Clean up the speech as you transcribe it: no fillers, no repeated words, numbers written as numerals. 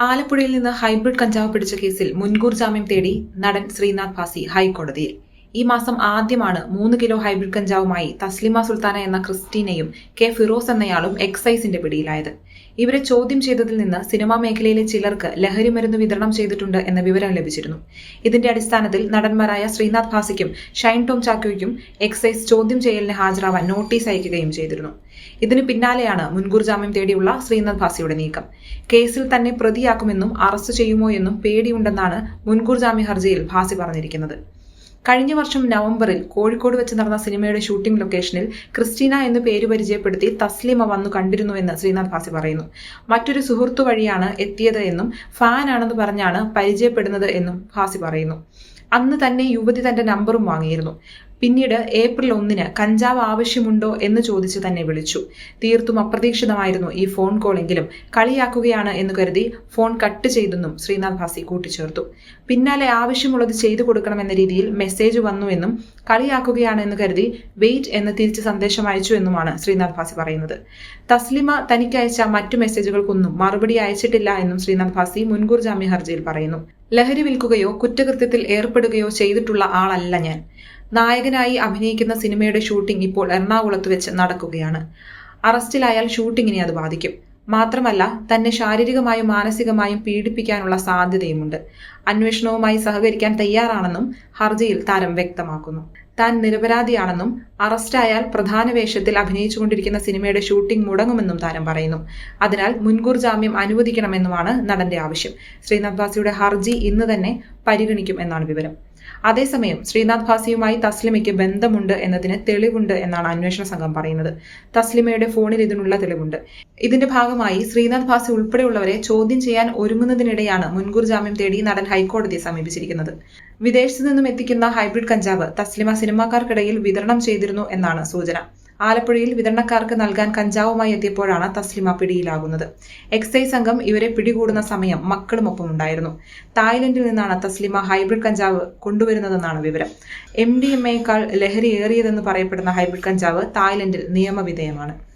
ആലപ്പുഴയിൽ നിന്ന് ഹൈബ്രിഡ് കഞ്ചാവ് പിടിച്ച കേസിൽ മുൻകൂർ ജാമ്യം തേടി നടൻ ശ്രീനാഥ് ഭാസി ഹൈക്കോടതിയിൽ. ഈ മാസം ആദ്യമാണ് 3 കിലോ ഹൈബ്രിഡ് കഞ്ചാവുമായി തസ്ലിമ സുൽത്താന എന്ന ക്രിസ്റ്റീനയും കെ ഫിറോസ് എന്നയാളും എക്സൈസിന്റെ പിടിയിലായത്. ഇവരെ ചോദ്യം ചെയ്തതിൽ നിന്ന് സിനിമാ മേഖലയിലെ ചിലർക്ക് ലഹരിമരുന്ന് വിതരണം ചെയ്തിട്ടുണ്ട് എന്ന വിവരം ലഭിച്ചിരുന്നു. ഇതിന്റെ അടിസ്ഥാനത്തിൽ നടന്മാരായ ശ്രീനാഥ് ഭാസിക്കും ഷൈൻ ടോം ചാക്കോയ്ക്കും എക്സൈസ് ചോദ്യം ചെയ്യലിന് ഹാജരാവാൻ നോട്ടീസ് അയക്കുകയും ചെയ്തിരുന്നു. ഇതിന് പിന്നാലെയാണ് മുൻകൂർ ജാമ്യം തേടിയുള്ള ശ്രീനാഥ് ഭാസിയുടെ നീക്കം. കേസിൽ തന്നെ പ്രതിയാക്കുമെന്നും അറസ്റ്റ് ചെയ്യുമോ എന്നും പേടിയുണ്ടെന്നാണ് മുൻകൂർ ജാമ്യ ഹർജിയിൽ ഭാസി പറഞ്ഞിരിക്കുന്നത്. കഴിഞ്ഞ വർഷം നവംബറിൽ കോഴിക്കോട് വെച്ച് നടന്ന സിനിമയുടെ ഷൂട്ടിംഗ് ലൊക്കേഷനിൽ ക്രിസ്റ്റീന എന്ന് പേര് പരിചയപ്പെടുത്തി തസ്ലിമ വന്നു കണ്ടിരുന്നുവെന്ന് ശ്രീനാഥ് ഭാസി പറയുന്നു. മറ്റൊരു സുഹൃത്തു വഴിയാണ് എത്തിയത് എന്നും ഫാനാണെന്ന് പറഞ്ഞാണ് പരിചയപ്പെടുന്നത് എന്നും ഭാസി പറയുന്നു. അന്ന് തന്നെ യുവതി തന്റെ നമ്പറും വാങ്ങിയിരുന്നു. പിന്നീട് ഏപ്രിൽ 1 കഞ്ചാവ് ആവശ്യമുണ്ടോ എന്ന് ചോദിച്ച് തന്നെ വിളിച്ചു. തീർത്തും അപ്രതീക്ഷിതമായിരുന്നു ഈ ഫോൺ കോളെങ്കിലും കളിയാക്കുകയാണ് എന്ന് കരുതി ഫോൺ കട്ട് ചെയ്തെന്നും ശ്രീനാഥ് ഭാസി കൂട്ടിച്ചേർത്തു. പിന്നാലെ ആവശ്യമുള്ളത് ചെയ്തു കൊടുക്കണമെന്ന രീതിയിൽ മെസ്സേജ് വന്നുവെന്നും കളിയാക്കുകയാണ് എന്ന് കരുതി വെയിറ്റ് എന്ന് തിരിച്ച് സന്ദേശം അയച്ചു എന്നുമാണ് ശ്രീനാഥ് ഭാസി പറയുന്നത്. തസ്ലിമ തനിക്ക് അയച്ച മറ്റു മെസ്സേജുകൾക്കൊന്നും മറുപടി അയച്ചിട്ടില്ല എന്നും ശ്രീനാഥ് ഭാസി മുൻകൂർ ജാമ്യ ഹർജിയിൽ പറയുന്നു. ലഹരി വിൽക്കുകയോ കുറ്റകൃത്യത്തിൽ ഏർപ്പെടുകയോ ചെയ്തിട്ടുള്ള ആളല്ല ഞാൻ. നായകനായി അഭിനയിക്കുന്ന സിനിമയുടെ ഷൂട്ടിംഗ് ഇപ്പോൾ എറണാകുളത്ത് വെച്ച് നടക്കുകയാണ്. അറസ്റ്റിലായാൽ ഷൂട്ടിങ്ങിനെ അത് ബാധിക്കും. മാത്രമല്ല തന്നെ ശാരീരികമായും മാനസികമായും പീഡിപ്പിക്കാനുള്ള സാധ്യതയുമുണ്ട്. അന്വേഷണവുമായി സഹകരിക്കാൻ തയ്യാറാണെന്നും ഹർജിയിൽ താരം വ്യക്തമാക്കുന്നു. താൻ നിരപരാധിയാണെന്നും അറസ്റ്റായാൽ പ്രധാന വേഷത്തിൽ അഭിനയിച്ചുകൊണ്ടിരിക്കുന്ന സിനിമയുടെ ഷൂട്ടിംഗ് മുടങ്ങുമെന്നും താരം പറയുന്നു. അതിനാൽ മുൻകൂർ ജാമ്യം അനുവദിക്കണമെന്നുമാണ് നടന്റെ ആവശ്യം. ശ്രീനാഥ് ഭാസിയുടെ ഹർജി ഇന്ന് തന്നെ പരിഗണിക്കും എന്നാണ് വിവരം. അതേസമയം ശ്രീനാഥ് ഭാസിയുമായി തസ്ലിമയ്ക്ക് ബന്ധമുണ്ട് എന്നതിന് തെളിവുണ്ട് എന്നാണ് അന്വേഷണ സംഘം പറയുന്നത്. തസ്ലിമയുടെ ഫോണിൽ ഇതിനുള്ള തെളിവുണ്ട്. ഇതിന്റെ ഭാഗമായി ശ്രീനാഥ് ഭാസി ഉൾപ്പെടെയുള്ളവരെ ചോദ്യം ചെയ്യാൻ ഒരുങ്ങുന്നതിനിടെയാണ് മുൻകൂർ ജാമ്യം തേടി നടൻ ഹൈക്കോടതിയെ സമീപിച്ചിരിക്കുന്നത്. വിദേശത്തു നിന്നും എത്തിക്കുന്ന ഹൈബ്രിഡ് കഞ്ചാവ് തസ്ലിമ സിനിമാക്കാർക്കിടയിൽ വിതരണം ചെയ്തിരുന്നു എന്നാണ് സൂചന. ആലപ്പുഴയിൽ വിതരണക്കാർക്ക് നൽകാൻ കഞ്ചാവുമായി എത്തിയപ്പോഴാണ് തസ്ലിമ പിടിയിലാകുന്നത്. എക്സൈസ് സംഘം ഇവരെ പിടികൂടുന്ന സമയം മക്കളുമൊപ്പം ഉണ്ടായിരുന്നു. തായ്ലൻഡിൽ നിന്നാണ് തസ്ലിമ ഹൈബ്രിഡ് കഞ്ചാവ് കൊണ്ടുവരുന്നതെന്നാണ് വിവരം. MDMA യേക്കാൾ ലഹരി ഏറിയതെന്ന് പറയപ്പെടുന്ന ഹൈബ്രിഡ് കഞ്ചാവ് തായ്ലൻഡിൽ നിയമവിധേയമാണ്.